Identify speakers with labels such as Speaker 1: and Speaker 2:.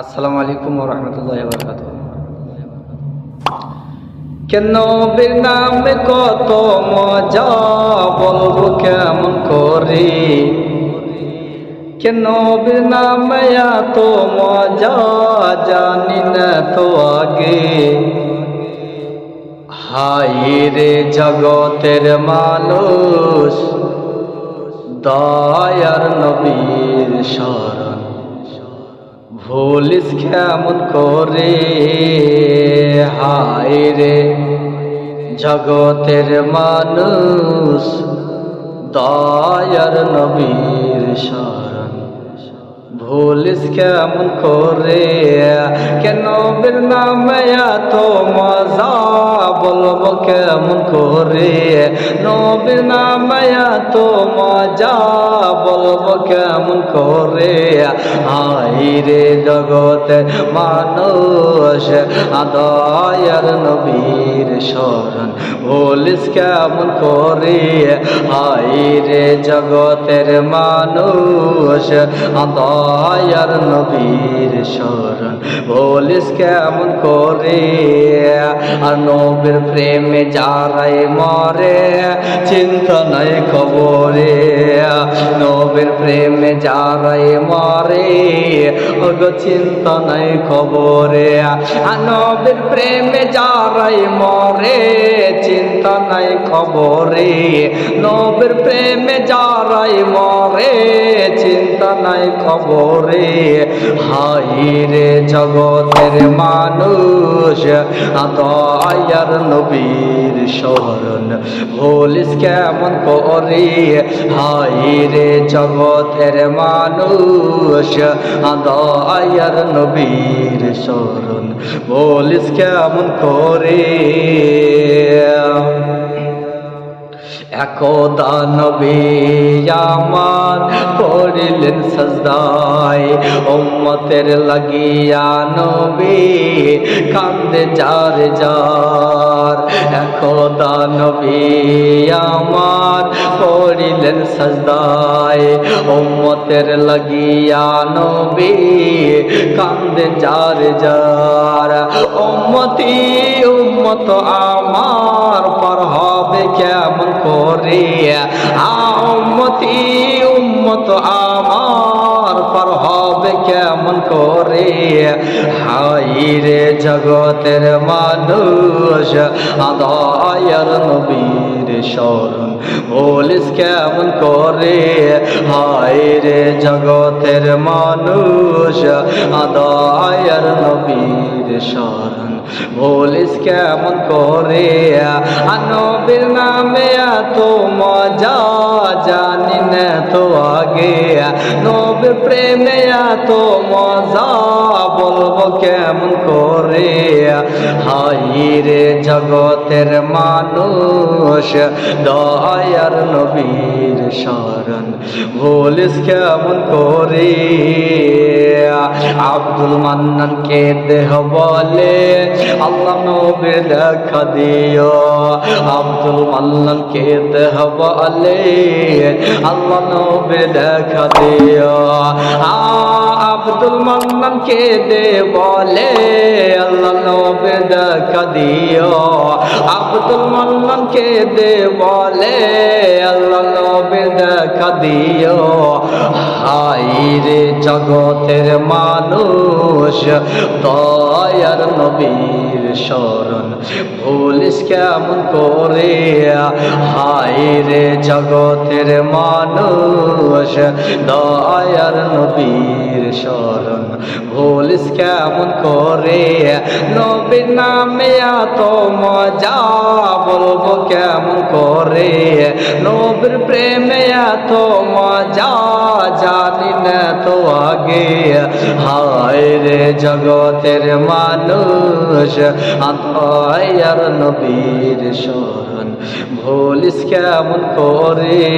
Speaker 1: আসসালামু আলাইকুম ওয়া রাহমাতুল্লাহি ওয়া বারাকাতুহু। কেন নবীর নামে কত মজা, বলবো কেমন করে। কেন নবীর নামে এত মজা, জানি না তো আগে। হায় রে জগতের মানুষ, দয়ার নবীর শরণ ভুলিস কেমন করে। হায় রে জগতের মানুষ, দয়ার নবীর শরণ ভুলিস কেমন করে। কেন নবীর নামে এত মজা, বলবো কেমন করে। নবীর নামে এত মজা, বলবো কেমন করে। হায় রে জগতের মানুষ, দয়ার নবীর শরণ ভুলিস কেমন করে। হায় রে জগতের মানুষ, দয়ার নবীর শরণ ভুলিস কেমন করে। আর নবীর প্রেমে যারাই মরে, চিন্তা নাই খবরে। নবীর প্রেমে যারাই মরে, ওগো চিন্তা নাই খবরে। নবীর প্রেমে যারাই মরে, চিন্তা নাই খবরে। নবীর প্রেমে যারাই মরে, চিন্তা নাই খবরে। হায় রে জগতের মানুষ, দয়ার নবীর শরণ ভুলিস কেমন করে। হায় রে জগতের মানুষ, দয়ার নবীর শরণ ভুলিস কেমন করে। একদা নবী আমার পড়িলেন সাজদায়, উম্মতের লাগিয়া নবী কান্দে যার যার। একদা নবী আমার পড়িলেন সাজদায়, উম্মতের লাগিয়া নবী কান্দে যার যার। উম্মতি উম্মত আমার পার হবে কেমন করে। উম্মতি উম্মত আমার পার হবে কেমন করে। হায় রে জগতের মানুষ, দয়ার নবীর শরণ ভুলিস কেমন করে। হায় রে জগতের মানুষ, দয়ার নবীর শরণ ভুলিস কেমন করে। নবীর নামে এত মজা, জানি না তো আগে। নবীর প্রেমে এত মজা, বলবো কেমন করে। হায় রে জগতের মানুষ, দয়ার নবীর শরণ ভুলিস কেমন করে। আব্দুল মান্নানকে দেহ বলে, আল্লাহ নবীর দেখা দিও। আব্দুল মান্নানকে দেহ বলে, আল্লাহ নবীর দেখা দিও। আব্দুল মান্নানকে দে বলে, আল্লাহ নবীর দেখা দিও। আব্দুল মান্নানকে দে বলে, আল্লাহ নবীর দেখা দিও। হায় রে জগতের মানুষ, দয়ার নবীর শরণ ভুলিস কেমন করে। হায় রে জগতের মানুষ, দয়ার নবীর শরণ ভুলিস কেমন করে। নবীর নামে এত মজা, বলবো কেমন করে। নবীর প্রেমে এত মজা, জানি না তো আগে। হায় রে জগতের মানুষ, দয়ার নবীর শরণ ভুলিস কেমন করে।